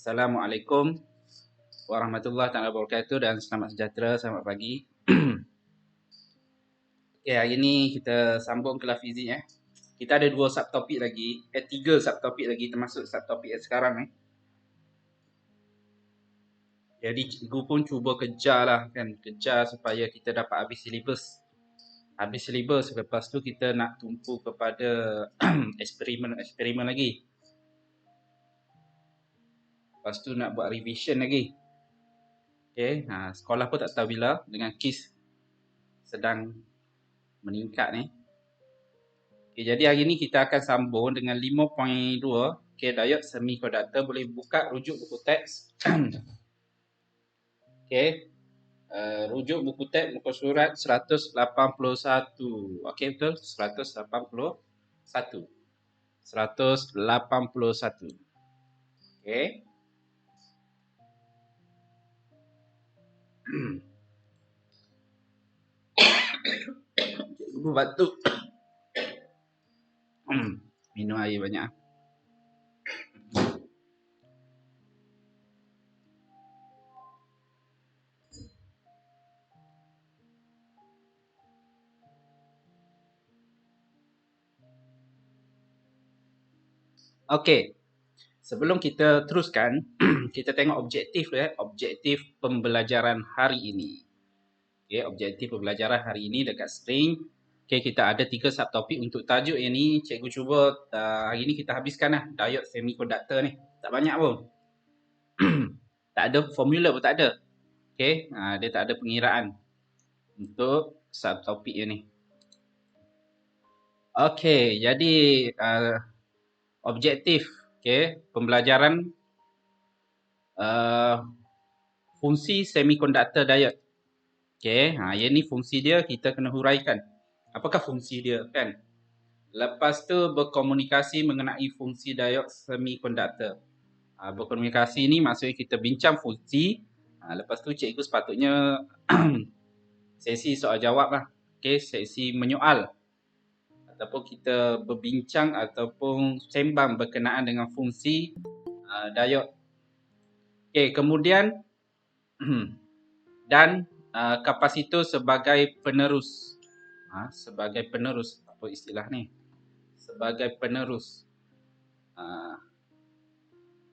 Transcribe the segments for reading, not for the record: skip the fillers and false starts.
Assalamualaikum warahmatullahi wabarakatuh dan selamat sejahtera, selamat pagi. Okay, hari ni kita sambung kelas fizik. Kita ada tiga subtopik lagi termasuk subtopik yang sekarang. Jadi cikgu pun cuba kejar lah kan, kejar supaya kita dapat habis silibus. Lepas tu kita nak tumpu kepada eksperimen lagi. Lepas tu nak buat revision lagi. Okay, sekolah pun tak tahu bila dengan kes sedang meningkat ni. Okay, jadi hari ni kita akan sambung dengan 5.2. Okay, diode semiconductor. Boleh buka rujuk buku teks. Okay, rujuk buku teks muka surat 181. Okay, betul? 181. 181. Okay. Ibu batuk. Minum air banyak. Okey. Sebelum kita teruskan, kita tengok objektif dia, objektif pembelajaran hari ini. Okey, objektif pembelajaran hari ini dekat string. Okey, kita ada 3 subtopik untuk tajuk yang ni. Cikgu cuba hari ni kita habiskanlah diode semiconductor ni. Tak banyak pun. Tak ada formula pun tak ada. Okey, dia tak ada pengiraan untuk subtopik yang ni. Okey, jadi objektif pembelajaran fungsi semiconductor diode. Okey, yang ni fungsi dia kita kena huraikan. Apakah fungsi dia kan? Lepas tu berkomunikasi mengenai fungsi diode semiconductor. Berkomunikasi ni maksudnya kita bincang fungsi. Lepas tu cikgu sepatutnya sesi soal jawab lah. Okey, sesi menyoal. Ataupun kita berbincang ataupun sembang berkenaan dengan fungsi diode. Okey, kemudian dan kapasitor sebagai penerus. Sebagai penerus, apa istilah ni? Sebagai penerus.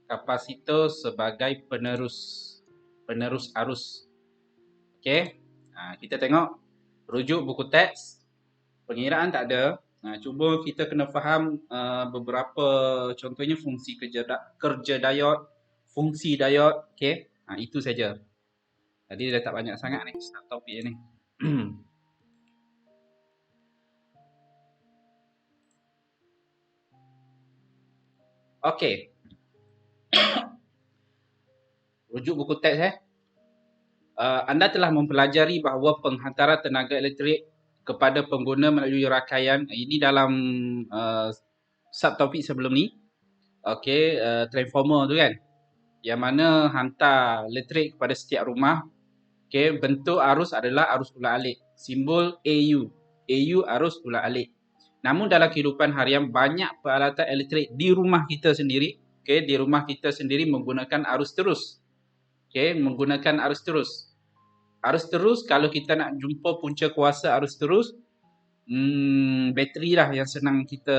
Kapasitor sebagai penerus arus. Okey. Kita tengok rujuk buku teks. Pengiraan tak ada. Cuba kita kena faham beberapa contohnya fungsi kerja diode, fungsi diode. Okey. Itu saja. Tadi dah tak banyak sangat ni topik ni. Okey. Rujuk buku teks Anda telah mempelajari bahawa penghantaran tenaga elektrik kepada pengguna melalui rangkaian ini dalam subtopik sebelum ni. Okey, transformer tu kan. Yang mana hantar elektrik kepada setiap rumah. Okey, bentuk arus adalah arus ulang-alik. Simbol AU. AU arus ulang-alik. Namun dalam kehidupan harian banyak peralatan elektrik di rumah kita sendiri. Okey, di rumah kita sendiri menggunakan arus terus. Okey, menggunakan arus terus. Arus terus kalau kita nak jumpa punca kuasa arus terus, bateri lah yang senang kita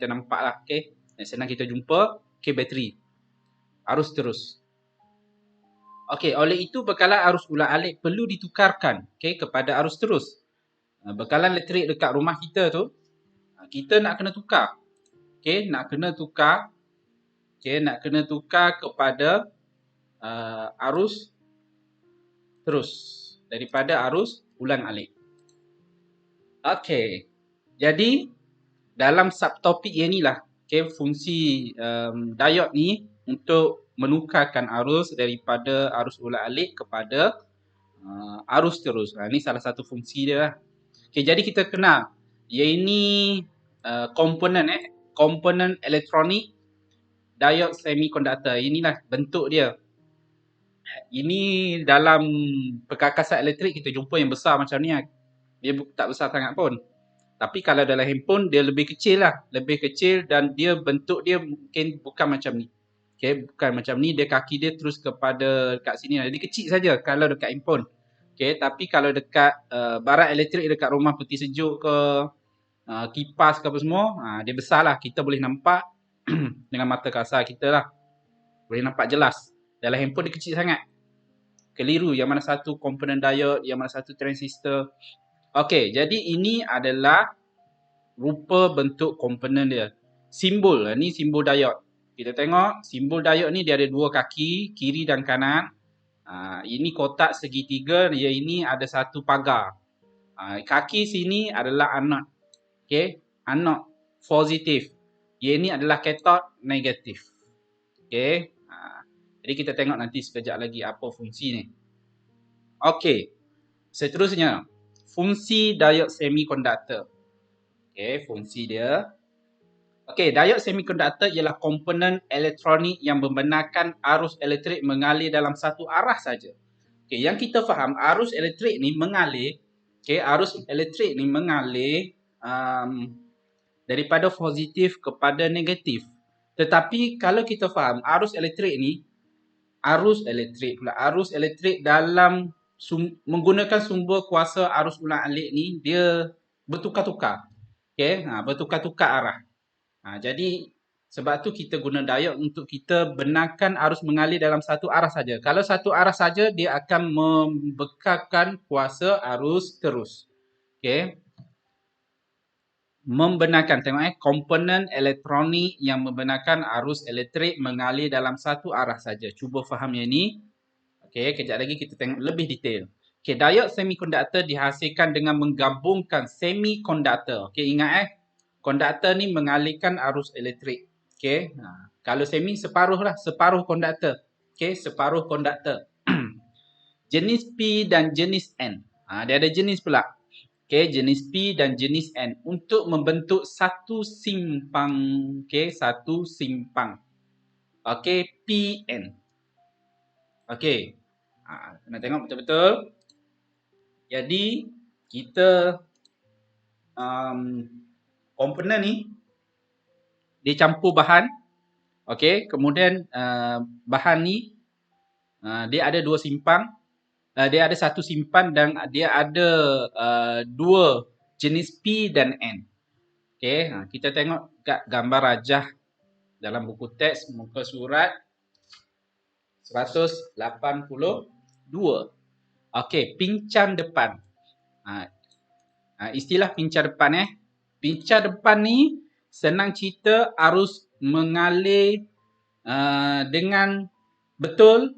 nampak lah. Okey, yang senang kita jumpa. Okey, bateri. Arus terus. Okey, oleh itu bekalan arus ulang-alik perlu ditukarkan kepada arus terus. Bekalan elektrik dekat rumah kita tu kita nak kena tukar. Okey, nak kena tukar kepada arus terus daripada arus ulang-alik. Okey. Jadi dalam subtopik inilah fungsi diode ni untuk menukarkan arus daripada arus ulang-alik kepada arus terus. Ini salah satu fungsi dia lah. Okay, jadi kita kenal. Yang ini komponen elektronik diode semiconductor. Inilah bentuk dia. Ini dalam perkakasan elektrik kita jumpa yang besar macam ni. Dia tak besar sangat pun. Tapi kalau dalam handphone dia lebih kecil lah. Lebih kecil dan dia bentuk dia mungkin bukan macam ni. Okay, bukan macam ni, dia kaki dia terus kepada dekat sini. Dia kecil saja kalau dekat handphone. Okay, tapi kalau dekat barang elektrik dekat rumah peti sejuk ke, kipas ke apa semua, dia besar lah. Kita boleh nampak dengan mata kasar kita lah. Boleh nampak jelas. Dalam handphone dia kecil sangat. Keliru yang mana satu komponen diode, yang mana satu transistor. Okay, jadi ini adalah rupa bentuk komponen dia. Simbol, ni simbol diode. Kita tengok simbol diode ni dia ada dua kaki, kiri dan kanan. Ini kotak segitiga, dia ini ada satu pagar. Kaki sini adalah anode. Okay, anode positif. Yang ini adalah cathode negatif. Okay, jadi kita tengok nanti sekejap lagi apa fungsi ni. Okay, seterusnya fungsi diode semiconductor. Okay, fungsi dia. Okey, diode semiconductor ialah komponen elektronik yang membenarkan arus elektrik mengalir dalam satu arah saja. Okey, yang kita faham arus elektrik ni mengalir, arus elektrik ni mengalir daripada positif kepada negatif. Tetapi kalau kita faham arus elektrik ni, arus elektrik dalam menggunakan sumber kuasa arus ulang alik ni dia bertukar-tukar. Okey, bertukar-tukar arah. Jadi sebab tu kita guna diode untuk kita benarkan arus mengalir dalam satu arah saja. Kalau satu arah saja dia akan membekalkan kuasa arus terus. Okey. Membenarkan, tengok komponen elektronik yang membenarkan arus elektrik mengalir dalam satu arah saja. Cuba faham yang ni. Okey, kejap lagi kita tengok lebih detail. Okey, diode semiconductor dihasilkan dengan menggabungkan semiconductor. Okey, ingat konduktor ni mengalirkan arus elektrik. Okey. Kalau semi separuh lah, separuh konduktor. Okey, separuh konduktor. Jenis P dan jenis N. Dia ada jenis pula. Okey, jenis P dan jenis N untuk membentuk satu simpang. Okey, satu simpang. Okey, PN. Okey. Nak tengok betul-betul. Jadi kita komponen ni dia campur bahan. Okey, kemudian bahan ni dia ada dua simpang. Dia ada satu simpan dan dia ada dua jenis P dan N. Okey, kita tengok kat gambar rajah dalam buku teks muka surat 182. Okey, pincang depan. Istilah pincang depan Pincang depan ni senang cerita arus mengalir dengan betul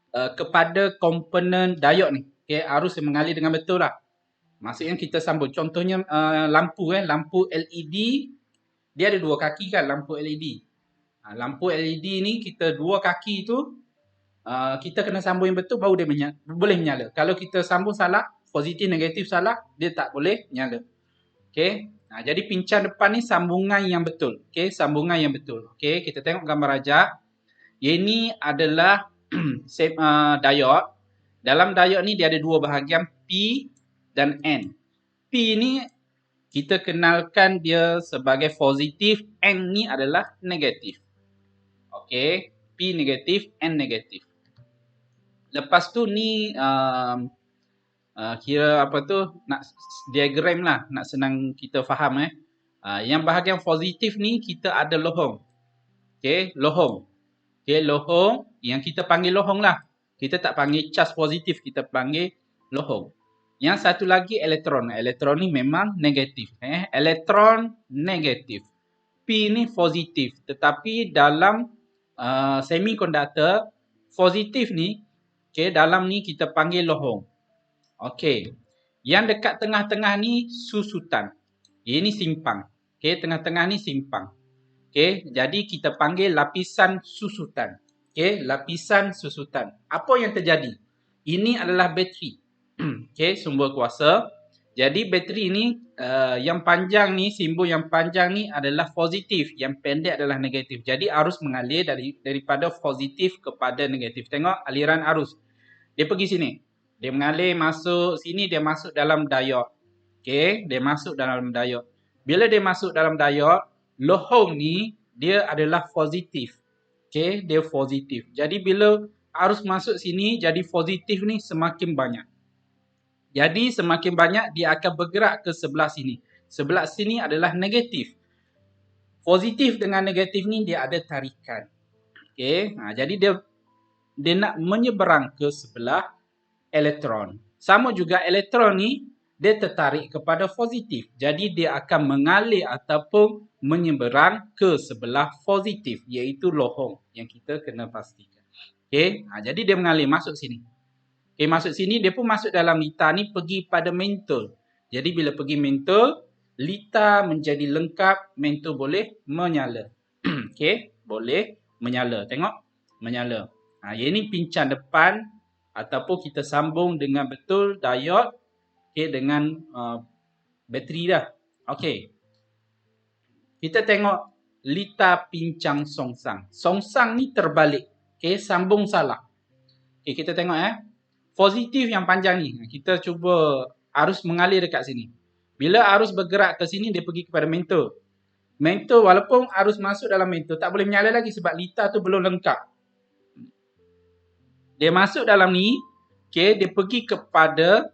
kepada komponen diode ni. Okey, arus yang mengalir dengan betul lah. Maksudnya kita sambung. Contohnya lampu LED dia ada dua kaki kan lampu LED. Lampu LED ni kita dua kaki tu kita kena sambung yang betul baru dia boleh menyala. Kalau kita sambung salah, positif negatif salah, dia tak boleh nyala. Okey. Jadi pincang depan ni sambungan yang betul. Okey, sambungan yang betul. Okey, kita tengok gambar rajah. Ini adalah diode. Dalam diode ni dia ada dua bahagian P dan N. P ni kita kenalkan dia sebagai positif, N ni adalah negatif. Okey, P negatif, N negatif. Lepas tu ni kira apa tu nak diagram lah, nak senang kita faham yang bahagian positif ni kita ada lohong. Okey, lohong. Okey, lohong yang kita panggil lohong lah. Kita tak panggil cas positif, kita panggil lohong. Yang satu lagi elektron. Elektron ni memang negatif. Elektron negatif. P ni positif. Tetapi dalam semiconductor, positif ni, okay, dalam ni kita panggil lohong. Okey. Yang dekat tengah-tengah ni susutan. Ini simpang. Okey, tengah-tengah ni simpang. Okey, jadi kita panggil lapisan susutan. Okey, lapisan susutan. Apa yang terjadi? Ini adalah bateri. Okey, sumber kuasa. Jadi bateri ni yang panjang ni, simbol yang panjang ni adalah positif, yang pendek adalah negatif. Jadi arus mengalir daripada positif kepada negatif. Tengok aliran arus. Dia pergi sini. Dia mengalir masuk sini, dia masuk dalam diode. Okey, dia masuk dalam diode. Bila dia masuk dalam diode, lohong ni dia adalah positif. Okey, dia positif. Jadi bila arus masuk sini, jadi positif ni semakin banyak. Jadi semakin banyak dia akan bergerak ke sebelah sini. Sebelah sini adalah negatif. Positif dengan negatif ni dia ada tarikan. Okey, jadi dia nak menyeberang ke sebelah elektron. Sama juga elektron ni dia tertarik kepada positif. Jadi dia akan mengalir ataupun menyeberang ke sebelah positif, iaitu lohong yang kita kena pastikan. Okey, jadi dia mengalir masuk sini. Okey, masuk sini dia pun masuk dalam litar ni pergi pada mentol. Jadi bila pergi mentol, litar menjadi lengkap, mentol boleh menyala. Okey, boleh menyala. Tengok, menyala. Yang ni pincang depan ataupun kita sambung dengan betul diod, okey, dengan bateri dah. Okey. Kita tengok litar pincang songsang. Songsang ni terbalik. Okey, sambung salah. Okey, kita tengok positif yang panjang ni. Kita cuba arus mengalir dekat sini. Bila arus bergerak ke sini, dia pergi kepada mentol. Mentol, walaupun arus masuk dalam mentol, tak boleh menyala lagi sebab litar tu belum lengkap. Dia masuk dalam ni, okay, dia pergi kepada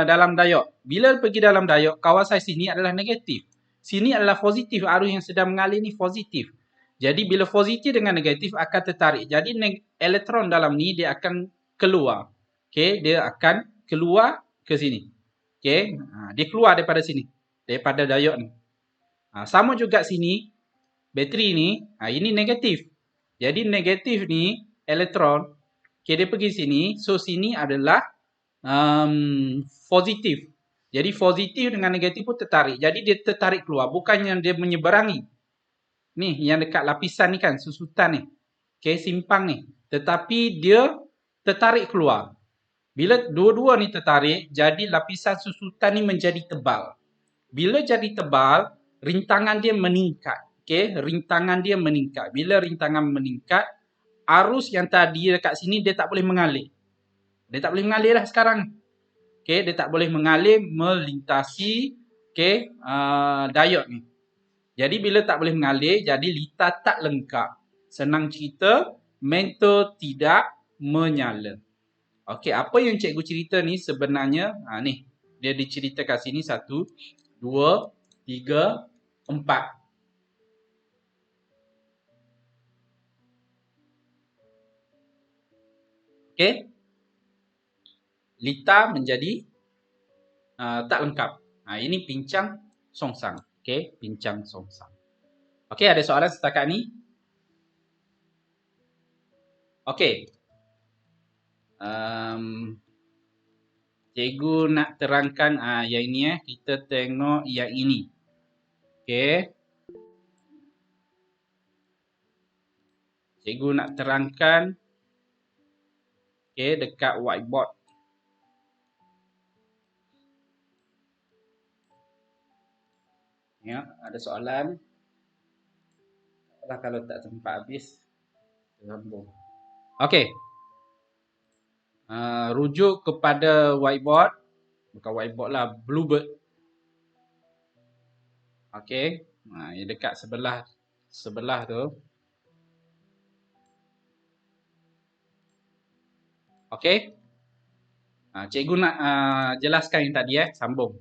dalam diod. Bila pergi dalam diod, kawasan sini adalah negatif. Sini adalah positif. Arus yang sedang mengalir ni positif. Jadi bila positif dengan negatif akan tertarik. Jadi elektron dalam ni dia akan keluar. Okay, dia akan keluar ke sini. Okay, dia keluar daripada sini. Daripada diod ni. Sama juga sini, bateri ni, ini negatif. Jadi negatif ni, elektron, okay, dia pergi sini. So sini adalah positif. Jadi positif dengan negatif pun tertarik. Jadi dia tertarik keluar. Bukannya dia menyeberangi. Ni yang dekat lapisan ni kan, susutan ni. Okay, simpang ni. Tetapi dia tertarik keluar. Bila dua-dua ni tertarik, jadi lapisan susutan ni menjadi tebal. Bila jadi tebal, rintangan dia meningkat. Okay, rintangan dia meningkat. Bila rintangan meningkat, arus yang tadi dekat sini dia tak boleh mengalir. Dia tak boleh mengalir dah sekarang. Okay, dia tak boleh mengalir melintasi diod ni. Jadi bila tak boleh mengalir, jadi litar tak lengkap. Senang cerita, mentol tidak menyala. Okey, apa yang cikgu cerita ni sebenarnya, ni dia diceritakan sini 1, 2, 3, 4. Okey. Litar menjadi tak lengkap. Ini pincang songsang. Okey, pincang songsang. Okey, ada soalan setakat ni? Okey. Cikgu nak terangkan yang ini kita tengok yang ini. Okey. Cikgu nak terangkan dekat whiteboard. Ya, ada soalan? Kalau tak sempat habis, sambung. Okey. Rujuk kepada whiteboard. Bukan whiteboard lah, bluebird. Okey. Yang dekat sebelah tu. Okey. Cikgu nak jelaskan yang tadi sambung.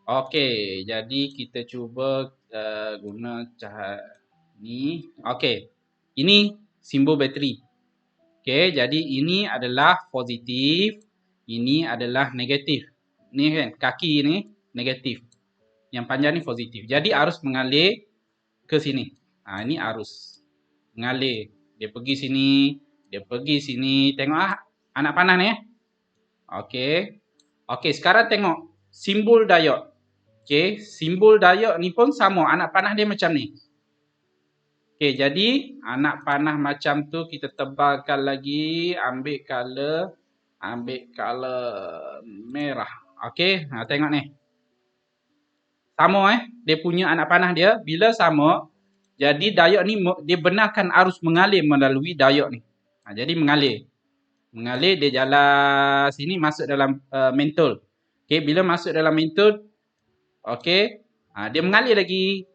Okey, jadi kita cuba guna cahaya ni. Okey. Ini simbol bateri. Okey, jadi ini adalah positif, ini adalah negatif. Ni kan kaki ni negatif. Yang panjang ni positif. Jadi arus mengalir ke sini. Ini arus mengalir. Dia pergi sini, dia pergi sini. Tengok anak panah ni. Okey. Okey, sekarang tengok simbol diod. Okey, simbol diod ni pun sama. Anak panah dia macam ni. Okey, jadi anak panah macam tu kita tebalkan lagi. Ambil color merah. Okey, tengok ni. Sama dia punya anak panah dia. Bila sama, jadi diod ni dia benarkan arus mengalir melalui diod ni. Jadi mengalir. Mengalir, dia jalan sini masuk dalam mentol. Okey, bila masuk dalam mentol, okey, dia mengalir lagi.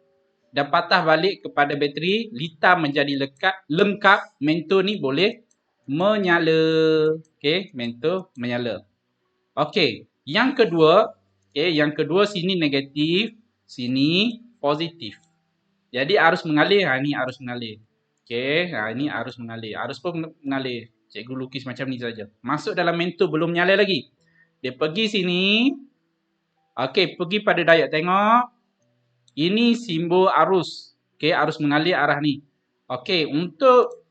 dan patah balik kepada bateri, litar menjadi lengkap, mentor ni boleh menyala. Okey, mentor menyala. Okey, yang kedua, sini negatif, sini positif. Jadi arus mengalir, ni arus mengalir. Okey, ini arus mengalir. Arus pun mengalir. Cikgu lukis macam ni saja. Masuk dalam mentor belum nyala lagi. Dia pergi sini. Okey, pergi pada diode. Tengok. Ini simbol arus. Okey, arus mengalir arah ni. Okey, untuk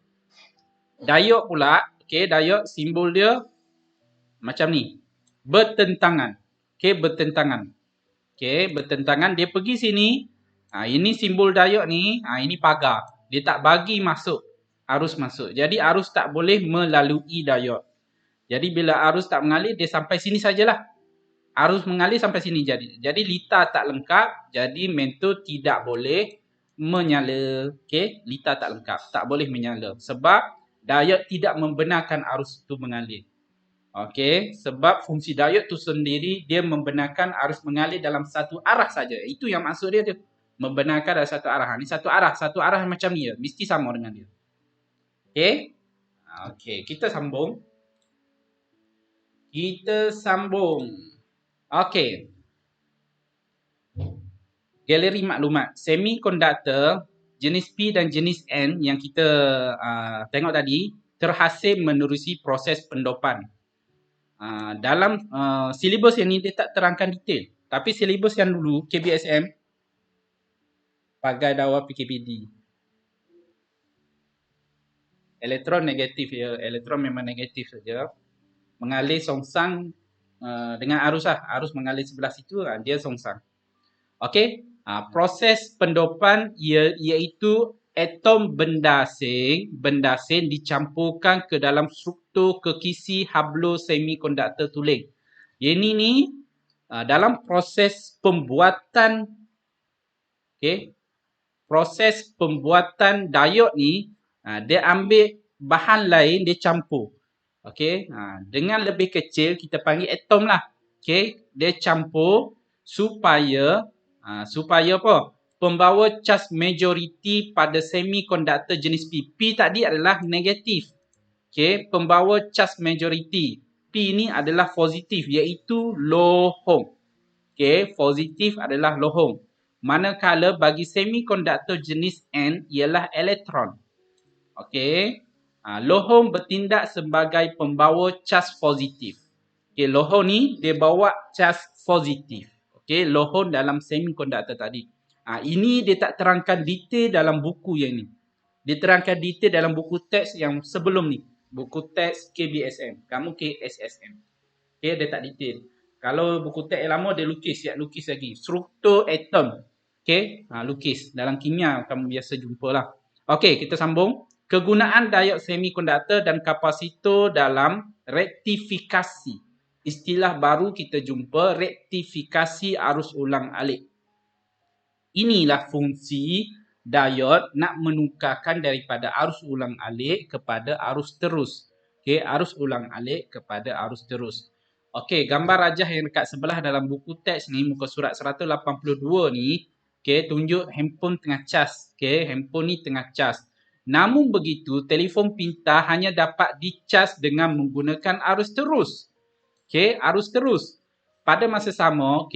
diode pula, diode simbol dia macam ni. Bertentangan. Okey, bertentangan. Okey, bertentangan. Dia pergi sini. Ini simbol diode ni. Ini pagar. Dia tak bagi masuk. Arus masuk. Jadi arus tak boleh melalui diode. Jadi bila arus tak mengalir, dia sampai sini sajalah. Arus mengalir sampai sini jadi. Jadi litar tak lengkap, jadi mentor tidak boleh menyala. Okey, litar tak lengkap, tak boleh menyala sebab diode tidak membenarkan arus itu mengalir. Okey, sebab fungsi diode tu sendiri dia membenarkan arus mengalir dalam satu arah saja. Itu yang maksud dia tu. Membenarkan dalam satu arah. Ni satu arah macam ni ya, mesti sama dengan dia. Okey? Okey, kita sambung. Okey. Galeri maklumat. Semikonduktor jenis P dan jenis N yang kita tengok tadi terhasil menerusi proses pendopan. Dalam silibus yang ni dia tak terangkan detail. Tapi silibus yang dulu KBSM pagai dakwah PKPD. Elektron negatif ya. Elektron memang negatif saja. Mengalir songsang dengan arus lah. Arus mengalir sebelah situ dia songsang. Okey. Proses pendopan iaitu atom benda asing dicampurkan ke dalam struktur kekisi hablo semikonduktor tuling. Ini ni dalam proses pembuatan proses pembuatan diode ni dia ambil bahan lain dia campur. Okey, dengan lebih kecil kita panggil atom lah. Okey, dia campur supaya apa? Pembawa charge majoriti pada semikonduktor jenis P. P tadi adalah negatif. Okey, pembawa charge majoriti. P ni adalah positif iaitu lohong. Okey, positif adalah lohong. Manakala bagi semikonduktor jenis N ialah elektron. Okey, lohong bertindak sebagai pembawa charge positif. Okey, lohong ni dia bawa charge positif. Okey, lohong dalam semikonduktor tadi. Ini dia tak terangkan detail dalam buku yang ni. Dia terangkan detail dalam buku teks yang sebelum ni. Buku teks KBSM. Kamu KSSM. Okey, dia tak detail. Kalau buku teks yang lama dia lukis. Siap lukis lagi. Struktur atom. Okey, lukis. Dalam kimia kamu biasa jumpalah. Okey, kita sambung. Kegunaan diode semikonduktor dan kapasitor dalam rektifikasi. Istilah baru kita jumpa, rektifikasi arus ulang alik. Inilah fungsi diode nak menukarkan daripada arus ulang alik kepada arus terus. Okey, arus ulang alik kepada arus terus. Okey, gambar rajah yang dekat sebelah dalam buku teks ni, muka surat 182 ni, okey, tunjuk handphone tengah cas. Okey, handphone ni tengah cas. Namun begitu, telefon pintar hanya dapat dicas dengan menggunakan arus terus. Okey, arus terus. Pada masa sama,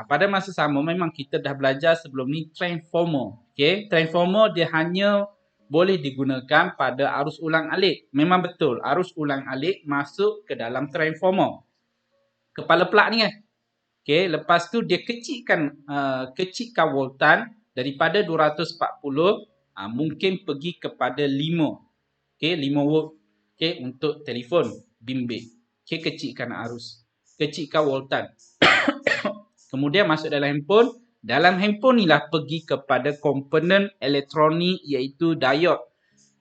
pada masa sama memang kita dah belajar sebelum ni transformer. Okey, transformer dia hanya boleh digunakan pada arus ulang alik. Memang betul, arus ulang alik masuk ke dalam transformer. Kepala plug ni kan. Okey, lepas tu dia kecilkan voltan daripada 240 mungkin pergi kepada 5. Okey, 5 volt. Okey, untuk telefon bimbit. Okey, kecilkan arus. Kecilkan voltan. Kemudian masuk dalam handphone. Dalam handphone ni lah pergi kepada komponen elektronik iaitu diode.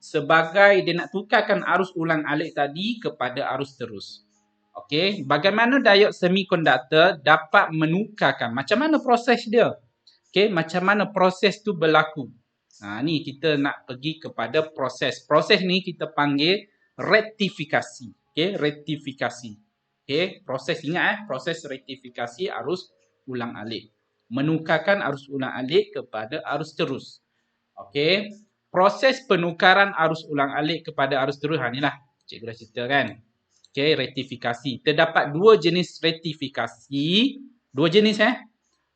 Sebagai dia nak tukarkan arus ulang alik tadi kepada arus terus. Okey, bagaimana diode semikonduktor dapat menukarkan? Macam mana proses dia? Okey, macam mana proses tu berlaku? Ni kita nak pergi kepada proses. Proses ni kita panggil rektifikasi. Okey, rektifikasi. Okey, proses ingat proses rektifikasi arus ulang alik. Menukarkan arus ulang-alik kepada arus terus. Okey. Proses penukaran arus ulang-alik kepada arus terus. Inilah cikgu dah cerita kan. Okey, rektifikasi. Terdapat dua jenis rektifikasi. Dua jenis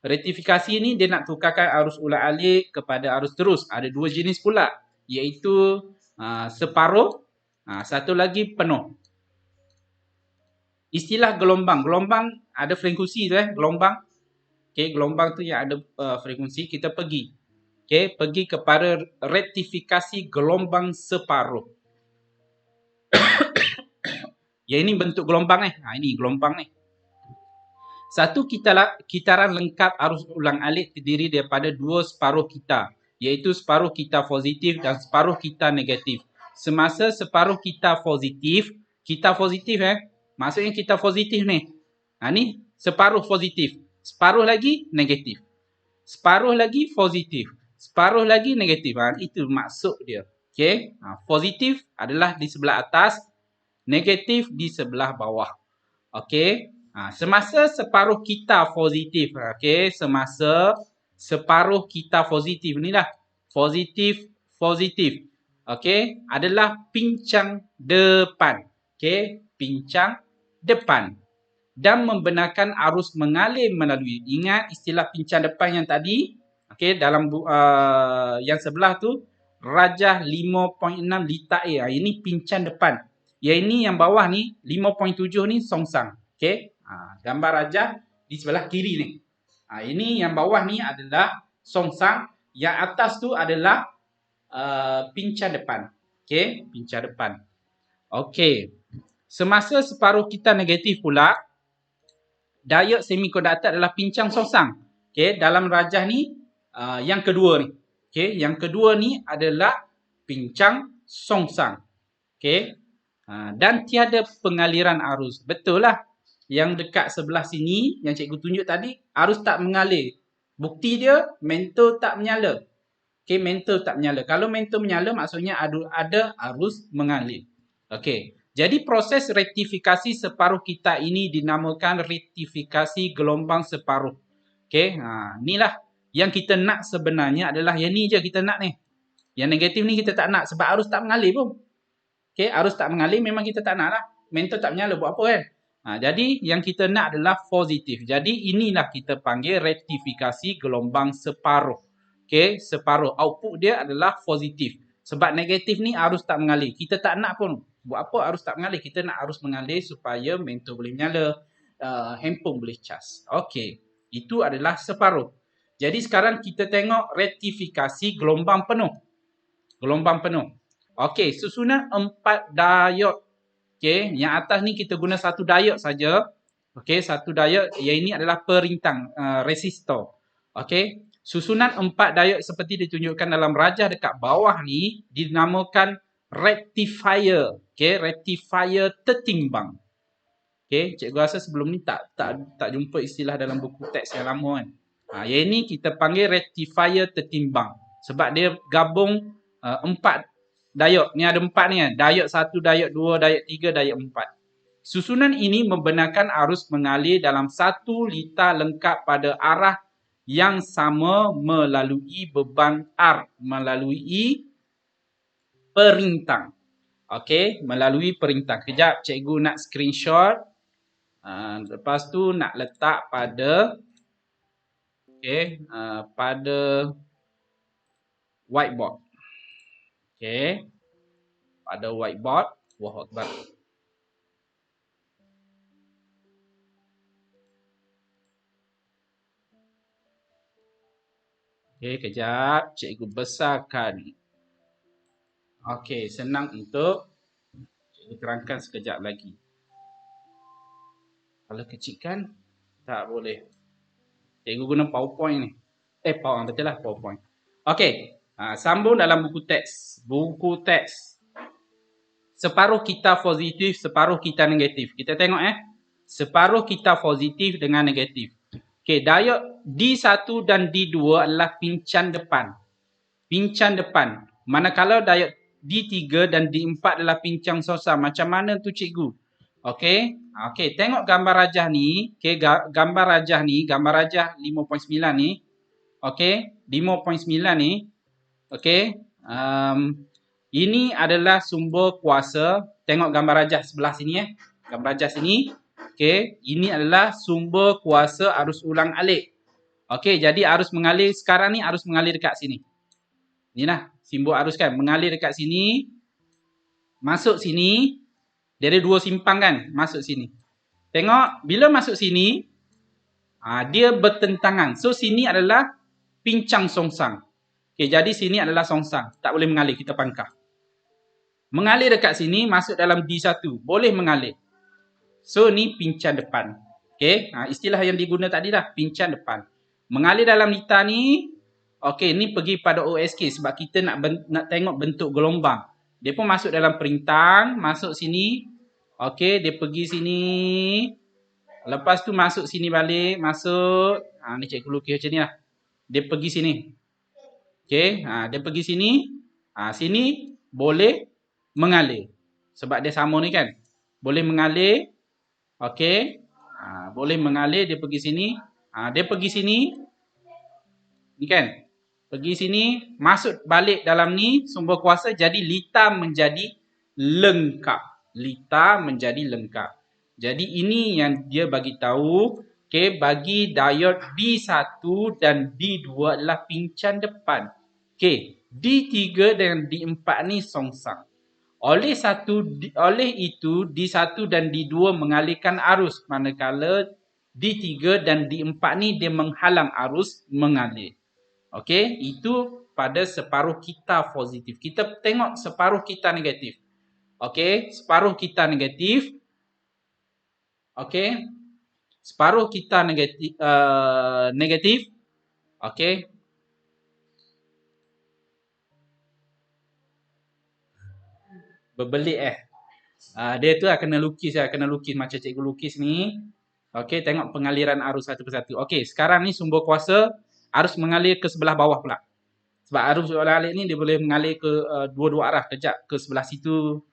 Rektifikasi ni dia nak tukarkan arus ulang-alik kepada arus terus. Ada dua jenis pula. Iaitu separuh. Satu lagi penuh. Istilah gelombang. Gelombang ada frekuensi tu gelombang. Okey, gelombang tu yang ada frekuensi. Kita pergi. Okey, pergi kepada rektifikasi gelombang separuh. Ya, ini bentuk gelombang ini gelombang ni. Satu kitaran lengkap arus ulang-alik terdiri daripada dua separuh kita, iaitu separuh kita positif dan separuh kita negatif. Semasa separuh kita positif maksudnya kita positif ni. Ni separuh positif. Separuh lagi negatif. Separuh lagi positif. Separuh lagi negatif. Itu maksud dia. Okey. Positif adalah di sebelah atas, negatif di sebelah bawah. Okey. Semasa separuh kita positif, semasa separuh kita positif ni lah, positif, adalah pincang depan, pincang depan dan membenarkan arus mengalir melalui. Ingat istilah pincang depan yang tadi, dalam yang sebelah tu, rajah 5.6 liter air. Ini pincang depan. Yang ini yang bawah ni 5.7 ni songsang. Gambar rajah di sebelah kiri ni. Ini yang bawah ni adalah songsang, yang atas tu adalah pincang depan. Pincang depan. Semasa separuh kita negatif pula, diod semikonduktor adalah pincang songsang. Dalam rajah ni yang kedua ni. Yang kedua ni adalah pincang songsang. Dan tiada pengaliran arus. Betul lah. Yang dekat sebelah sini, yang cikgu tunjuk tadi, arus tak mengalir. Bukti dia, mentol tak menyala. Mentol tak menyala. Kalau mentol menyala, maksudnya ada arus mengalir. Jadi proses rektifikasi separuh kita ini dinamakan rektifikasi gelombang separuh. Inilah yang kita nak sebenarnya adalah yang ni je kita nak ni. Yang negatif ni kita tak nak sebab arus tak mengalir pun. Arus tak mengalir memang kita tak nak lah. Mentol tak menyala buat apa kan? Jadi yang kita nak adalah positif. Jadi inilah kita panggil rektifikasi gelombang separuh. Separuh. Output dia adalah positif. Sebab negatif ni arus tak mengalir. Kita tak nak pun. Buat apa arus tak mengalir? Kita nak arus mengalir supaya mentol boleh menyala. Handphone boleh cas. Itu adalah separuh. Jadi sekarang kita tengok rektifikasi gelombang penuh. Gelombang penuh. Susunan 4 diod. Yang atas ni kita guna satu diod saja. Satu diod. Yang ini adalah perintang, resistor. Susunan 4 diod seperti ditunjukkan dalam rajah dekat bawah ni dinamakan rectifier. Rectifier tertimbang. Cikgu rasa sebelum ni tak jumpa istilah dalam buku teks yang lama kan. Yang ini kita panggil rectifier tertimbang. Sebab dia gabung 4 diod. Ni ada 4 ni kan. Diod 1, diod 2, diod 3, diod 4. Susunan ini membenarkan arus mengalir dalam 1 liter lengkap pada arah yang sama melalui beban R. Melalui perintang. Melalui perintang. Kejap cikgu nak screenshot. Lepas tu nak letak pada pada whiteboard. Pada whiteboard. Wah, akbar. Kejap. Cikgu besarkan. Senang untuk cikgu terangkan sekejap lagi. Kalau kecilkan, tak boleh. Cikgu guna PowerPoint ni. Betul lah PowerPoint. Sambung dalam buku teks. Buku teks. Separuh kita positif, separuh kita negatif. Kita tengok separuh kita positif dengan negatif. Diod D1 dan D2 adalah pincang depan. Pincang depan. Manakala diod D3 dan D4 adalah pincang songsang. Macam mana tu cikgu? Okey. Okey, tengok gambar rajah ni. Okey, gambar rajah ni, gambar rajah 5.9 ni. Okey, 5.9 ni. Okey. Ini adalah sumber kuasa. Tengok gambar rajah sebelah sini Gambar rajah sini. Okey, ini adalah sumber kuasa arus ulang alik. Okey, jadi arus mengalir sekarang ni arus mengalir dekat sini. Inilah simbol arus kan, mengalir dekat sini. Masuk sini. Dia ada dua simpang kan, masuk sini. Tengok, bila masuk sini, dia bertentangan. So, sini adalah pincang songsang. Okay, jadi sini adalah songsang. Tak boleh mengalir, kita pangkah. Mengalir dekat sini, masuk dalam D1. Boleh mengalir. So, ni pincang depan. Okay, istilah yang diguna tadi dah, pincang depan. Mengalir dalam lita ni, okay, ni pergi pada OSK sebab kita nak tengok bentuk gelombang. Dia pun masuk dalam perintang, masuk sini. Okay, dia pergi sini. Lepas tu masuk sini balik, masuk. Ni cikgu lukis macam ni lah. Dia pergi sini. Okay, dia pergi sini. Sini boleh mengalir. Sebab dia sama ni kan. Boleh mengalir. Okay. Boleh mengalir, dia pergi sini. Dia pergi sini. Ni kan. Pergi sini, masuk balik dalam ni, sumber kuasa. Jadi lita menjadi lengkap. Lita menjadi lengkap. Jadi ini yang dia bagi tahu, okay, bagi diod D1 dan D2 adalah pincang depan. Okay, D3 dan D4 ni songsang. Oleh itu D1 dan D2 mengalirkan arus, manakala D3 dan D4 ni dia menghalang arus mengalir. Okey, itu pada separuh kita positif. Kita tengok separuh kita negatif. Okey, separuh kita negatif. Okey. Separuh kita negatif negatif. Okey. Berbelit dia tu kena lukis macam cikgu lukis ni. Okey, tengok pengaliran arus satu persatu. Okey, sekarang ni sumber kuasa arus mengalir ke sebelah bawah pula. Sebab arus mengalir ni dia boleh mengalir ke dua-dua arah, kejap ke sebelah situ.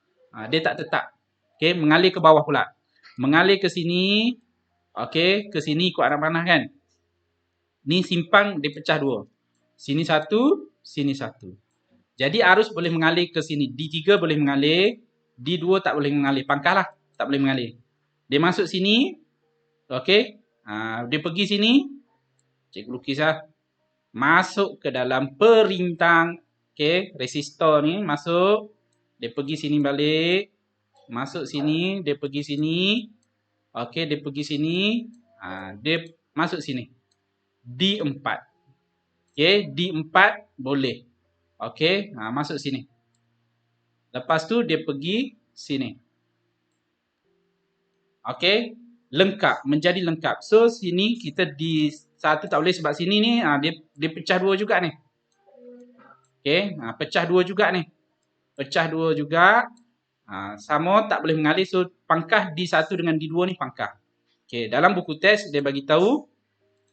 Dia tak tetap. Okey, mengalir ke bawah pula. Mengalir ke sini. Okey, ke sini ikut arah panah kan. Ni simpang dia pecah dua. Sini satu, sini satu. Jadi arus boleh mengalir ke sini. D3 boleh mengalir. D2 tak boleh mengalir. Pangkahlah. Tak boleh mengalir. Dia masuk sini. Okey. Dia pergi sini. Cikgu lukis lah. Masuk ke dalam perintang. Okey. Resistor ni masuk. Dia pergi sini balik. Masuk sini. Dia pergi sini. Okey. Dia pergi sini. Dia masuk sini. D4. Okey. D4 boleh. Okey. Masuk sini. Lepas tu dia pergi sini. Okey. Lengkap. Menjadi lengkap. So sini kita D1 tak boleh sebab sini ni dia pecah dua juga ni. Okey. Pecah dua juga ni. Pecah dua juga. Sama tak boleh mengalir. So pangkah D1 dengan D2 ni pangkah. Okey. Dalam buku teks dia bagi tahu.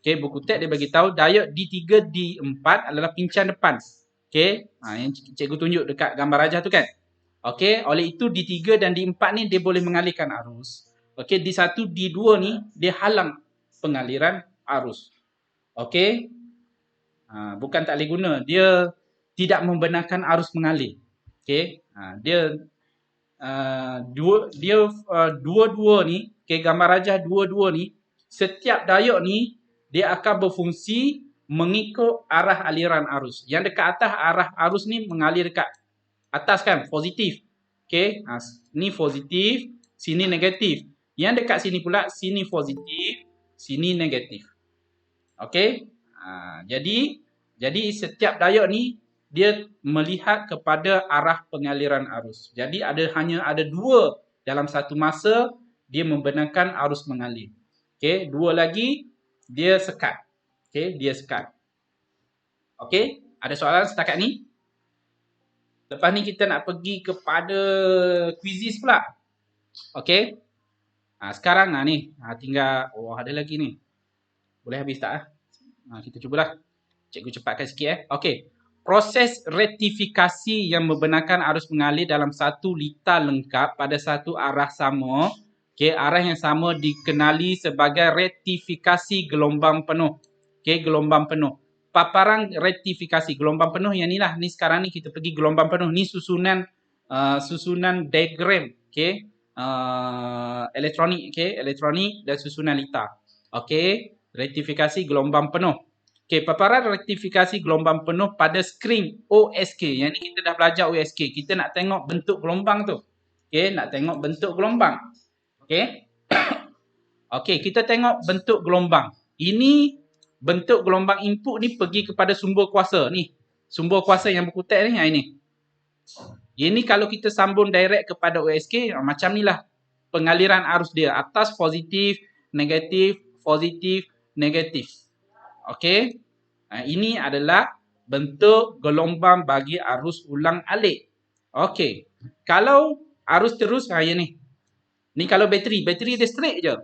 Okey. Buku teks dia bagi tahu diod D3, D4 adalah pincang depan. Okey. Yang cikgu tunjuk dekat gambar rajah tu kan. Okey. Oleh itu D3 dan D4 ni dia boleh mengalirkan arus. Okey. D1, D2 ni dia halang pengaliran arus. Okey. Bukan tak boleh guna. Dia tidak membenarkan arus mengalir. Okey. Dia dua-dua ni, okay, gambar rajah dua-dua ni, setiap diod ni dia akan berfungsi mengikut arah aliran arus. Yang dekat atas arah arus ni mengalir dekat atas kan, positif. Okey, ni positif, sini negatif. Yang dekat sini pula sini positif, sini negatif. Okey. Jadi setiap diod ni dia melihat kepada arah pengaliran arus. Jadi hanya ada dua dalam satu masa dia membenarkan arus mengalir. Okey, dua lagi dia sekat. Okey, dia sekat. Okey, ada soalan setakat ni? Lepas ni kita nak pergi kepada quizzes pula. Okey. Sekarang ni tinggal ada lagi ni. Boleh habis tak kita cubalah. Cikgu cepatkan sikit Okey. Proses rektifikasi yang membenarkan arus mengalir dalam satu lita lengkap pada satu arah sama Okey, arah yang sama dikenali sebagai rektifikasi gelombang penuh. Okey, gelombang penuh. Paparan rektifikasi gelombang penuh yang ni lah. Ni sekarang ni kita pergi gelombang penuh. Ni susunan diagram, okey. Elektronik, okey, elektronik dan susunan litar. Okey, rektifikasi gelombang penuh. Okey, paparan rektifikasi gelombang penuh pada skrin OSK. Yang ni kita dah belajar OSK. Kita nak tengok bentuk gelombang tu. Okey, nak tengok bentuk gelombang. Okey. Okey, kita tengok bentuk gelombang. Ini bentuk gelombang input ni pergi kepada sumber kuasa ni. Sumber kuasa yang berkutat ni, ini. Ini kalau kita sambung direct kepada OSK, macam ni lah pengaliran arus dia. Atas positif, negatif, positif, negatif. Okey. Ini adalah bentuk gelombang bagi arus ulang alik. Okey. Kalau arus terus, yang ni. Ni kalau bateri dia straight je.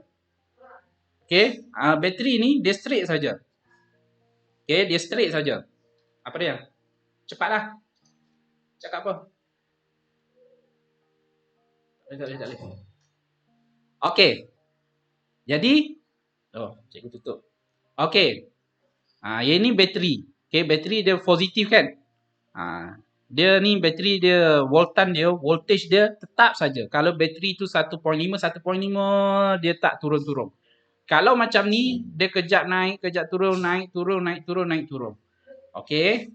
Okey, bateri ni dia straight saja. Okey, dia straight saja. Apa dia? Cepatlah. Cakap apa? Tak boleh. Okey. Jadi, cikgu tutup. Okey. Yang ni bateri. Okey, bateri dia positif kan? Dia ni bateri dia voltage dia tetap saja. Kalau bateri tu 1.5 dia tak turun-turun. Kalau macam ni dia kejap naik, kejap turun, naik turun. Okey.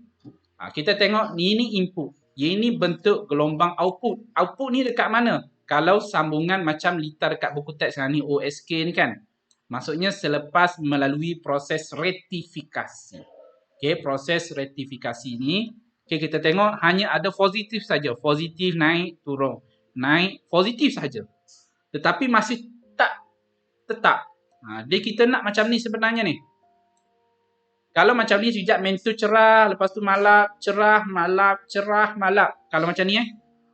Kita tengok ni input. Ini bentuk gelombang output. Output ni dekat mana? Kalau sambungan macam litar dekat buku teks sekarang ni OSK ni kan. Maksudnya selepas melalui proses rektifikasi. Okey, proses rektifikasi ni, okey, kita tengok hanya ada positif saja. Positif naik, turun. Naik, positif saja. Tetapi masih tak tetap. Dia kita nak macam ni sebenarnya ni. Kalau macam ni sekejap mentu cerah, lepas tu malap, cerah, malap. Kalau macam ni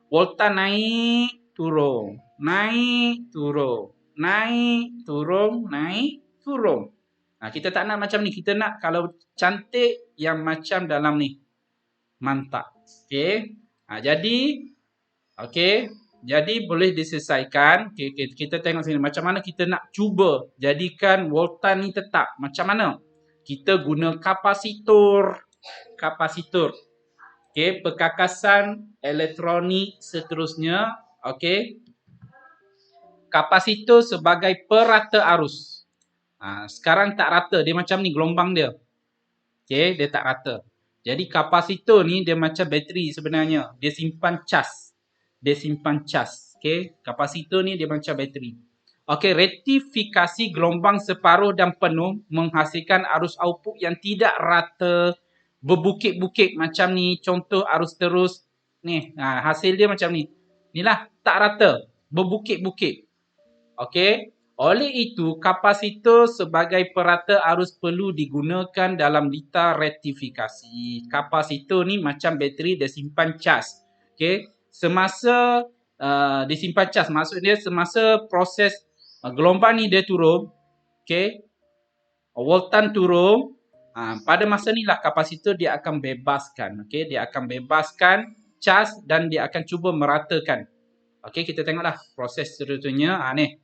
volta naik, turun. Naik, turun. Naik, turun, naik, turun. Kita tak nak macam ni. Kita nak kalau cantik yang macam dalam ni. Mantap. Okey. Jadi boleh diselesaikan. Okay, kita tengok sini macam mana kita nak cuba jadikan volta ni tetap. Macam mana? Kita guna kapasitor. Okey, perkakasan elektronik seterusnya. Okey. Kapasitor sebagai perata arus. Sekarang tak rata. Dia macam ni gelombang dia. Okey, dia tak rata. Jadi kapasitor ni dia macam bateri sebenarnya. Dia simpan cas. Okey, kapasitor ni dia macam bateri. Okey, rektifikasi gelombang separuh dan penuh menghasilkan arus output yang tidak rata, berbukit-bukit macam ni. Contoh arus terus ni. Hasil dia macam ni. Inilah tak rata, berbukit-bukit. Okey. Oleh itu, kapasitor sebagai perata arus perlu digunakan dalam litar rektifikasi. Kapasitor ni macam bateri dia simpan cas. Okey. Semasa disimpan cas, maksudnya semasa proses gelombang ni dia turun, okey, voltan turun, pada masa ni lah kapasitor dia akan bebaskan, okey, dia akan bebaskan cas dan dia akan cuba meratakan. Okey, kita tengoklah proses seterusnya. Ni.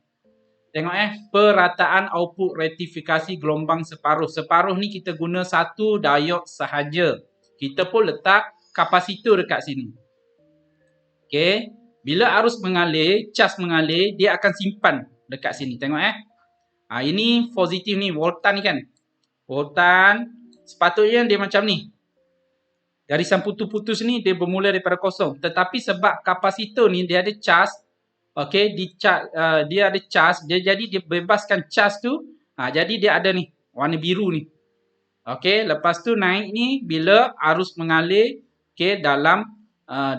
Tengok perataan output rektifikasi gelombang separuh. Separuh ni kita guna satu diod sahaja. Kita pun letak kapasitor dekat sini. Okey. Bila arus mengalir, cas mengalir, dia akan simpan dekat sini. Tengok ini positif ni, voltan ni kan. Voltan, sepatutnya dia macam ni. Garisan putus-putus ni dia bermula daripada kosong. Tetapi sebab kapasitor ni dia ada cas, okey, dia ada cas, jadi dia bebaskan cas tu. Jadi dia ada ni, warna biru ni. Okey, lepas tu naik ni bila arus mengalir, okey, dalam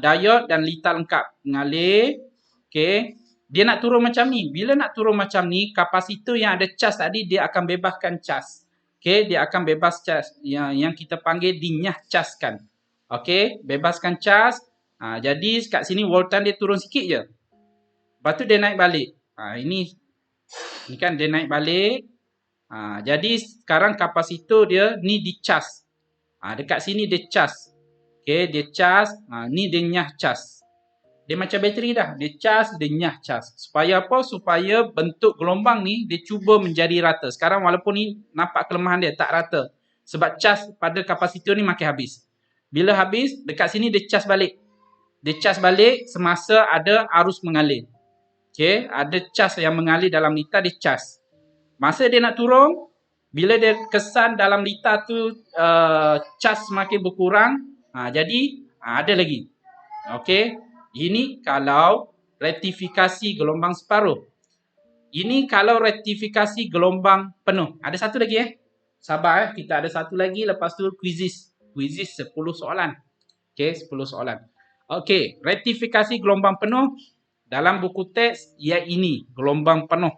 diod dan litar lengkap mengalir. Okey, dia nak turun macam ni. Bila nak turun macam ni, kapasitor yang ada cas tadi dia akan bebaskan cas. Okey, dia akan bebas cas yang kita panggil dinyah-caskan. Okey, bebaskan cas. Jadi kat sini voltan dia turun sikit je. Lepas tu dia naik balik. Ini kan dia naik balik. Jadi sekarang kapasitor dia ni dicas. Dekat sini dia cas. Okey, dia cas. Ni dia nyah cas. Dia macam bateri dah. Dia cas, dia nyah cas. Supaya apa? Supaya bentuk gelombang ni dia cuba menjadi rata. Sekarang walaupun ni nampak kelemahan dia tak rata. Sebab cas pada kapasitor ni makin habis. Bila habis, dekat sini dia cas balik. Dia cas balik semasa ada arus mengalir. Okey, ada cas yang mengalir dalam litar, dia cas. Masa dia nak turun, bila dia kesan dalam litar tu cas semakin berkurang, jadi ada lagi. Okey, ini kalau rektifikasi gelombang separuh. Ini kalau rektifikasi gelombang penuh. Ada satu lagi Sabar kita ada satu lagi lepas tu quizzes. Quizzes 10 soalan. Okey, 10 soalan. Okey, rektifikasi gelombang penuh dalam buku teks ia ini gelombang penuh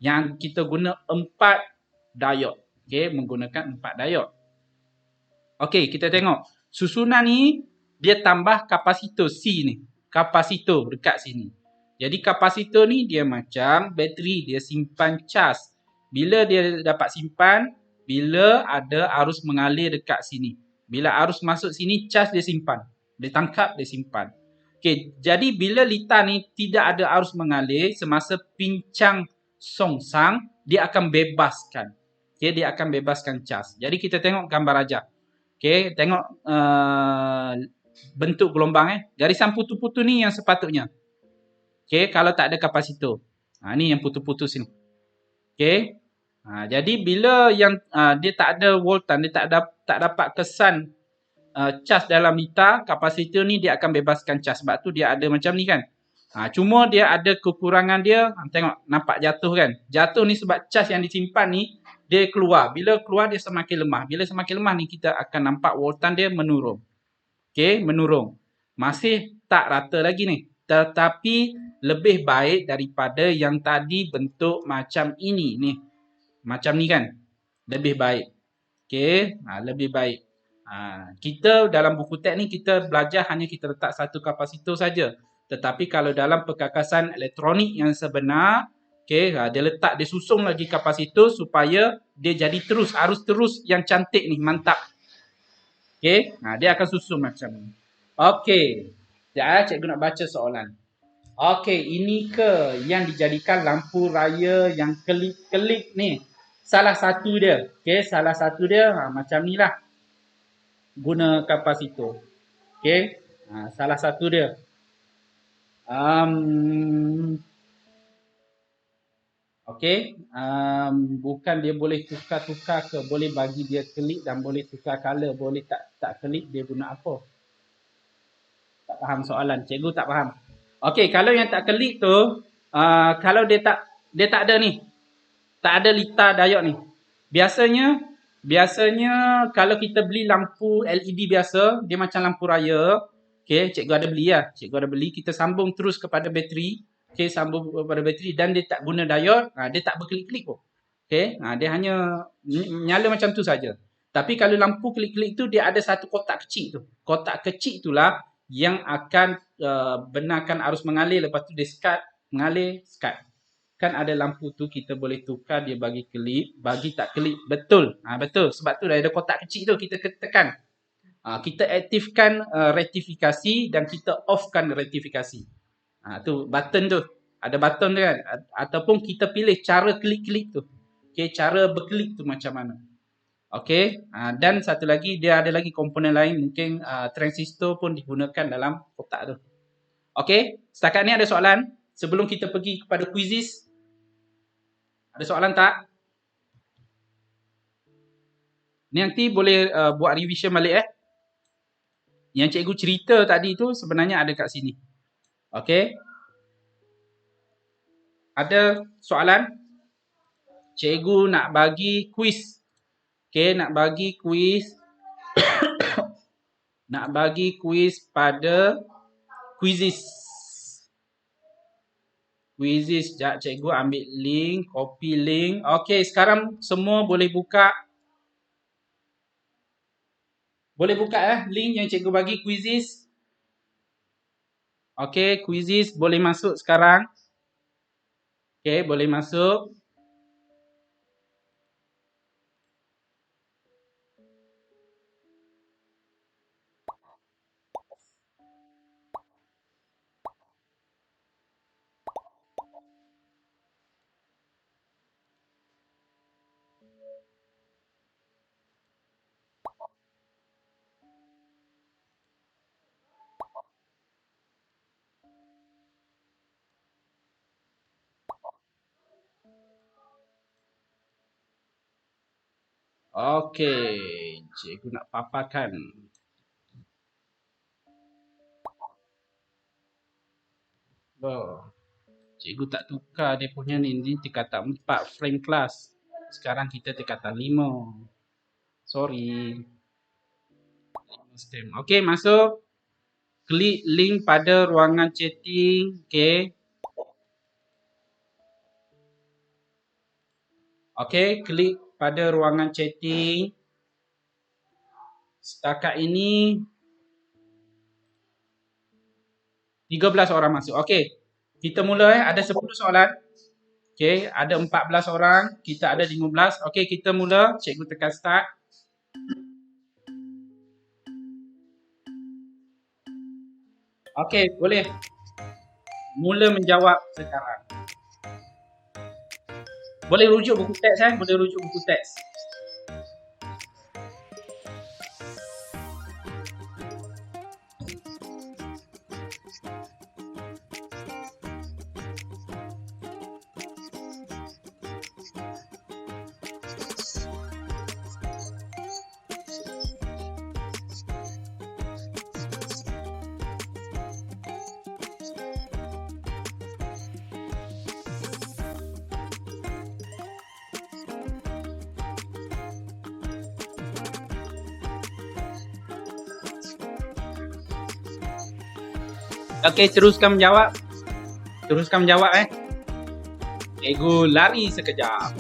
yang kita guna 4 diod. Okey, menggunakan 4 diod. Okey, kita tengok. Susunan ni dia tambah kapasitor C ni. Kapasitor dekat sini. Jadi kapasitor ni dia macam bateri, dia simpan cas. Bila dia dapat simpan, bila ada arus mengalir dekat sini. Bila arus masuk sini, cas dia simpan. Dia tangkap, dia simpan. Okey, jadi bila litar ni tidak ada arus mengalir, semasa pincang songsang, dia akan bebaskan. Okey, dia akan bebaskan cas. Jadi kita tengok gambar aja. Okey, tengok bentuk gelombang Garisan putus-putus ni yang sepatutnya. Okey, kalau tak ada kapasitor. Ni yang putus-putus ni. Okey. Jadi bila yang dia tak ada voltan, dia tak dapat kesan cas dalam litar, kapasitor ni dia akan bebaskan cas. Sebab tu dia ada macam ni kan. Cuma dia ada kekurangan dia. Tengok, nampak jatuh kan. Jatuh ni sebab cas yang disimpan ni dia keluar. Bila keluar dia semakin lemah. Bila semakin lemah ni kita akan nampak voltan dia menurun. Okey, menurun. Masih tak rata lagi ni. Tetapi lebih baik daripada yang tadi bentuk macam ini ni. Macam ni kan. Lebih baik. Okey, lebih baik. Kita dalam buku teks ni kita belajar hanya kita letak satu kapasitor saja. Tetapi kalau dalam perkakasan elektronik yang sebenar, okey, dia letak, dia susung lagi kapasitor supaya dia jadi terus, arus terus yang cantik ni, mantap. Okey, dia akan susun macam ni. Okey, sekejap cikgu nak baca soalan. Okey, ini ke yang dijadikan lampu raya yang kelip-kelip ni? Salah satu dia. Okey, salah satu dia macam ni lah. Guna kapasitor. Okey, salah satu dia. Okey, bukan dia boleh tukar-tukar ke, boleh bagi dia kelip dan boleh tukar color, boleh tak kelip dia guna apa? Tak faham soalan, cikgu tak faham. Okey, kalau yang tak kelip tu, kalau dia tak ada ni, tak ada litar diod ni. Biasanya kalau kita beli lampu LED biasa, dia macam lampu raya. Okey, cikgu ada beli lah. Cikgu ada beli, kita sambung terus kepada bateri. Okey, sambung kepada bateri dan dia tak guna diod, dia tak berkelip-kelip pun. Okey, dia hanya nyala macam tu saja. Tapi kalau lampu kelip-kelip tu dia ada satu kotak kecil tu. Kotak kecil itulah yang akan benarkan arus mengalir, lepas tu dia skat, mengalir, skat. Kan ada lampu tu kita boleh tukar dia bagi kelip, bagi tak kelip. Betul. Betul. Sebab tu dah ada kotak kecil tu kita tekan. Kita aktifkan rektifikasi dan kita offkan rektifikasi. Tu button tu. Ada button tu kan. Ataupun kita pilih cara klik-klik tu. Okay, cara berklik tu macam mana. Okey, dan satu lagi dia ada lagi komponen lain, mungkin transistor pun digunakan dalam kotak tu. Okey, setakat ni ada soalan sebelum kita pergi kepada quizzes. Ada soalan tak? Ni nanti boleh buat revision balik Yang cikgu cerita tadi tu sebenarnya ada kat sini. Okey. Ada soalan? Cikgu nak bagi quiz. Okey, nak bagi quiz. Nak bagi quiz pada quizzes. Quizzes. Sekejap cikgu ambil link, copy link. Okey, sekarang semua boleh buka. Boleh buka link yang cikgu bagi quizzes. Okey, quizzes boleh masuk sekarang. Okey, boleh masuk. Okey, cikgu nak paparkan. Oh, cikgu tak tukar dia punya ni tingkatan 4 frame class. Sekarang kita tingkatan 5. Sorry. 5 stem. Okey, masuk. Klik link pada ruangan chatting. Okey. Okey, klik pada ruangan chatting. Setakat ini 13 orang masuk. Okey. Kita mula ada 10 soalan. Okey, ada 14 orang, kita ada 15. Okey, kita mula. Cikgu tekan start. Okey, boleh. Mula menjawab sekarang. Boleh rujuk buku teks boleh rujuk buku teks. Okey, teruskan menjawab. Teruskan menjawab Cikgu lari sekejap.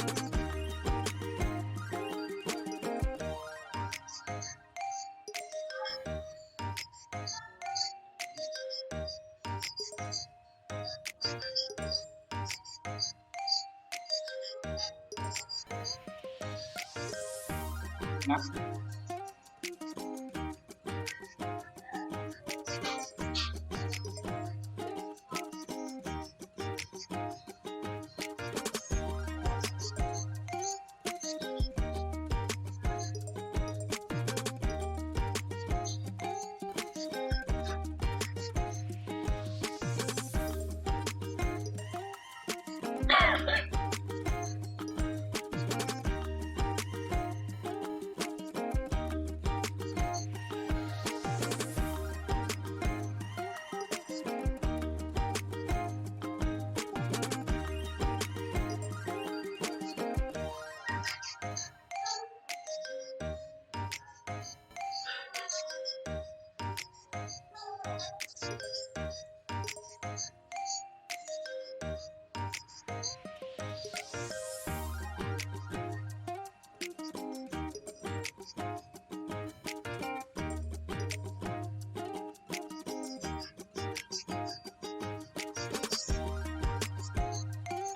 Nah.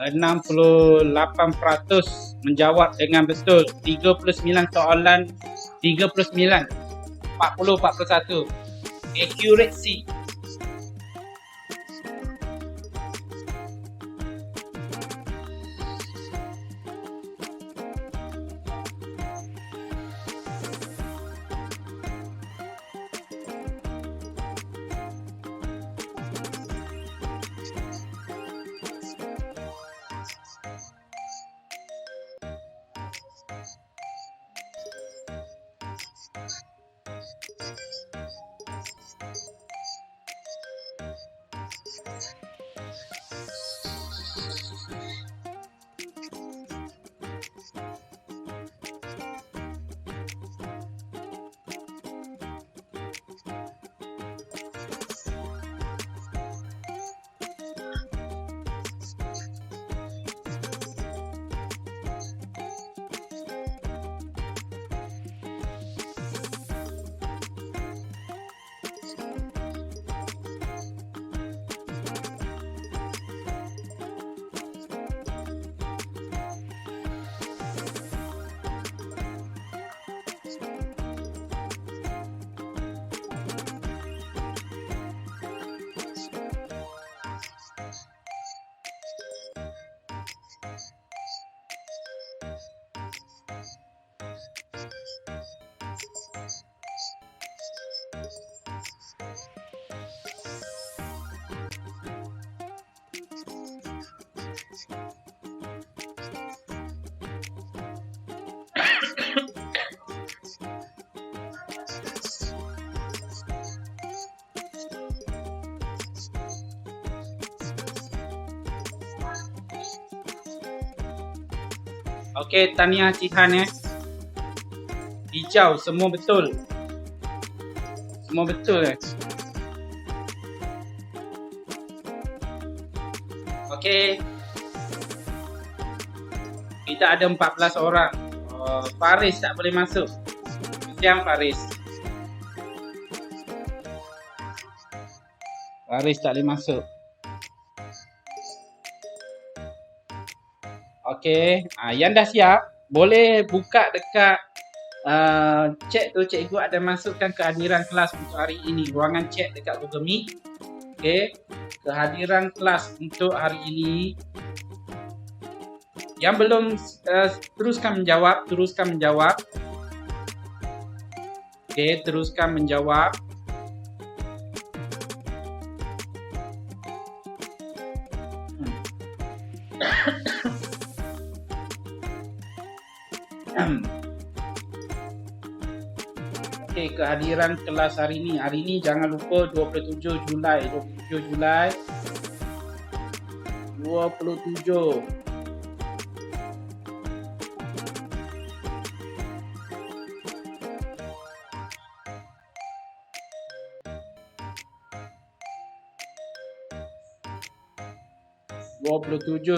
68% menjawab dengan betul. 39 soalan, 39, 40, 41. Accuracy. Okey, tahniah Cihan Hijau, semua betul. Semua betul Okey. Kita ada 14 orang. Faris tak boleh masuk. Siang Faris. Faris tak boleh masuk. Okey, yang dah siap boleh buka dekat chat tu. Cikgu ada masukkan kehadiran kelas untuk hari ini. Ruangan chat dekat Google Meet. Okey, kehadiran kelas untuk hari ini. Yang belum teruskan menjawab. Okey, teruskan menjawab. Okey, kehadiran kelas hari ini. Hari ini jangan lupa 27 Julai. 27.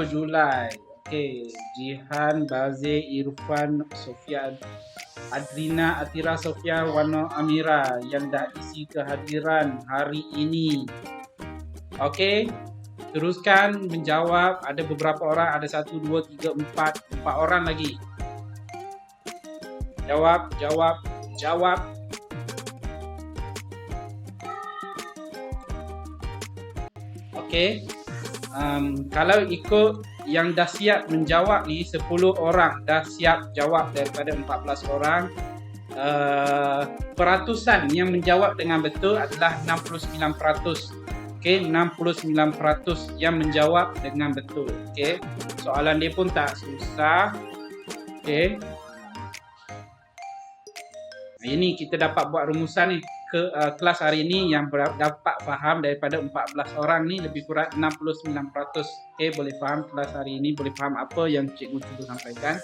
Julai. Okey, Jihan, Bazir, Irfan, Sofia, Adrina, Atira, Sofia, Wano, Amira yang dah isi kehadiran hari ini. Okey, teruskan menjawab. Ada beberapa orang, ada 1, 2, 3, 4 orang lagi. Jawab. Okey. Kalau ikut yang dah siap menjawab ni, 10 orang dah siap jawab daripada 14 orang. Peratusan yang menjawab dengan betul adalah 69%. Okey, 69% yang menjawab dengan betul. Okey, soalan dia pun tak susah. Okey, ini kita dapat buat rumusan ni. Kelas hari ini yang dapat faham daripada 14 orang ni lebih kurang 69%. Okey, boleh faham kelas hari ini, boleh faham apa yang cikgu cuba sampaikan.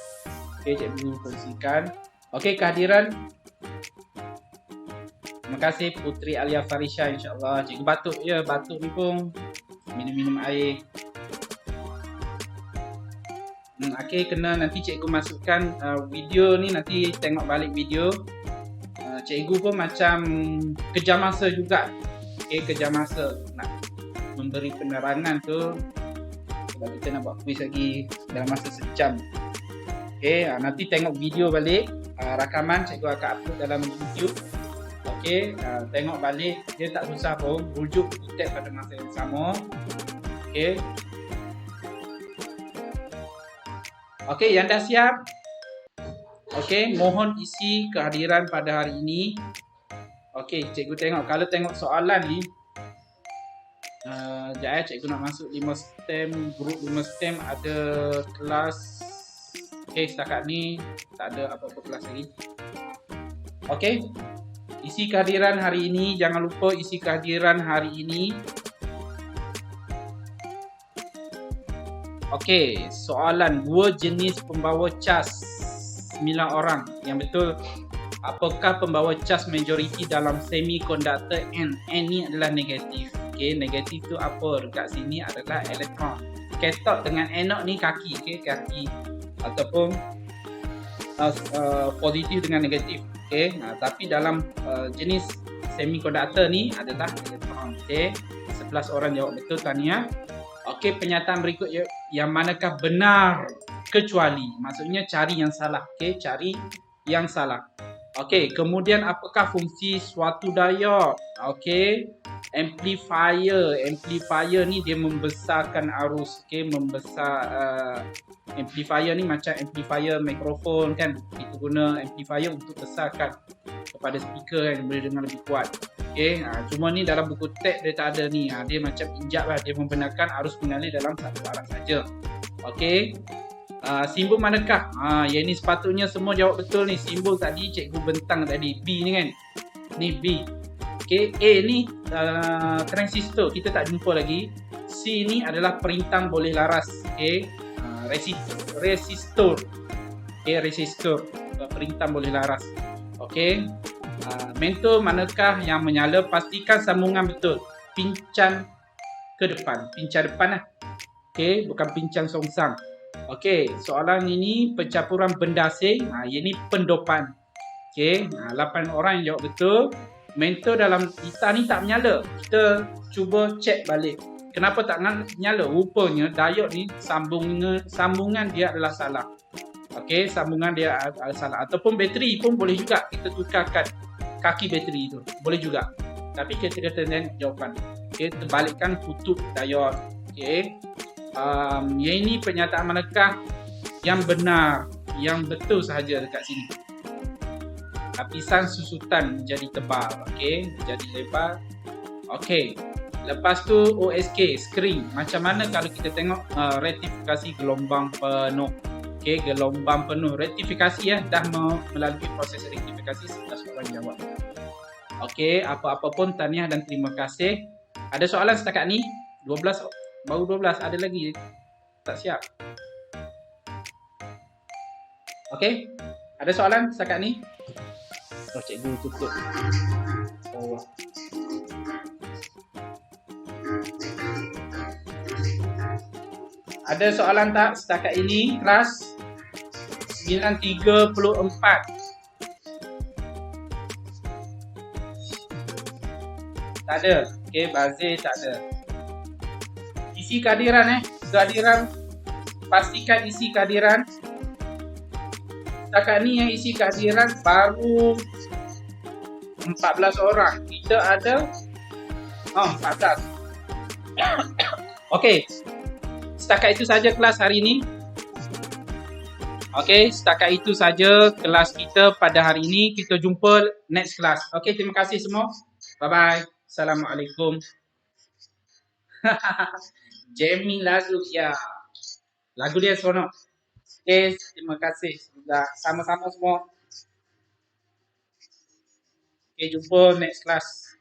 Okey, cikgu kongsikan. Okey, kehadiran. Terima kasih Putri Alia Farisha, insya-Allah. Cikgu batuk batuk ni pun minum air. Okey, kena nanti cikgu masukkan video ni, nanti tengok balik video. Cikgu pun macam kejar masa juga. Okey, kejar masa nak memberi penerangan tu. Sebab kita nak buat kuis lagi dalam masa sejam. Okey, nanti tengok video balik. Rakaman cikgu akan upload dalam YouTube. Okey, tengok balik. Dia tak susah pun. Rujuk kutip pada masa yang sama. Okey. Okey, yang dah siap. Okey, mohon isi kehadiran pada hari ini. Okey, cikgu tengok. Kalau tengok soalan ni, sekejap cikgu nak masuk 5 STEM, grup 5 STEM ada kelas. Okey, setakat ni tak ada apa-apa kelas lagi. Okey, isi kehadiran hari ini. Jangan lupa isi kehadiran hari ini. Okey, soalan 2 jenis pembawa cas 9 orang. Yang betul, apakah pembawa cas majoriti dalam semiconductor N? N ni adalah negatif. Okey, negatif tu apa? Dekat sini adalah elektron. Kathode dengan anode ni kaki, okey, kaki ataupun positif dengan negatif. Okey, tapi dalam jenis semiconductor ni adalah elektron. Okey, 11 orang jawab betul, tahniah. Okey, penyataan berikut yang manakah benar kecuali, maksudnya cari yang salah. Okey, cari yang salah. Okey, kemudian apakah fungsi suatu diode? Okey, amplifier ni dia membesarkan arus. Okey, amplifier ni macam amplifier mikrofon kan, kita guna amplifier untuk besarkan kepada speaker kan, boleh dengar lebih kuat. Okey, cuma ni dalam buku teks dia tak ada ni. Dia macam injap lah, dia membenarkan arus mengalir dalam satu arah saja. Okey, simbol manakah? Yang ni sepatutnya semua jawab betul ni. Simbol tadi cikgu bentang tadi, B ni kan, ni B. Okey, A ni transistor, kita tak jumpa lagi. C ni adalah perintang boleh laras. Okey, resistor. Okey, resistor. Perintah boleh laras. Okey. Mentor manakah yang menyala? Pastikan sambungan betul. Pincang ke depan. Pincang depan lah. Okey, bukan pincang songsang. Okey, soalan ini pencampuran benda asing. Ini pendopan. Okey, 8 orang yang jawab betul. Mentor dalam kita ni tak menyala. Kita cuba cek balik. Kenapa tak menyala? Rupanya diod ni sambungan dia adalah salah. Okey, sambungan dia adalah salah. Ataupun bateri pun boleh juga kita tukarkan kaki bateri tu. Boleh juga. Tapi kita tengok jawapan. Okey, terbalikkan kutub diod. Okey. Yang ini pernyataan manakah yang benar, yang betul sahaja dekat sini. Lapisan susutan menjadi tebal. Okey, menjadi lebar. Okey. Lepas tu OSK, screen. Macam mana kalau kita tengok rektifikasi gelombang penuh. Okey, gelombang penuh. Rektifikasi dah melalui proses rektifikasi, 11 orang jawab. Okey, apa-apa pun tahniah dan terima kasih. Ada soalan setakat ni? 12, baru 12, ada lagi tak siap. Okey, ada soalan setakat ni? Cikgu tutup. Ada soalan tak setakat ini, kelas 934? Tak ada. Okey, Bazir tak ada. Isi kehadiran kehadiran. Pastikan isi kehadiran. Setakat ni yang isi kehadiran baru 14 orang. Kita ada 14. Okey. Setakat itu saja kelas hari ini. Okey, setakat itu saja kelas kita pada hari ini. Kita jumpa next kelas. Okey, terima kasih semua. Bye-bye. Assalamualaikum. Jamie lagu ya. Lagu dia seronok. Okey, terima kasih. Sudah sama-sama semua. Okey, jumpa next kelas.